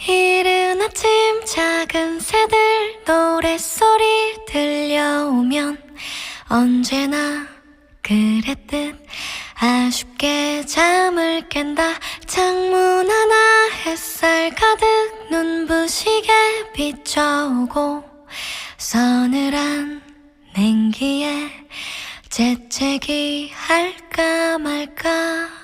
이른 아침 작은 새들 노랫소리 들려오면 언제나 그랬듯 아쉽게 잠을 깬다. 창문 하나 햇살 가득 눈부시게 비춰오고 서늘한 냉기에 재채기 할까 말까.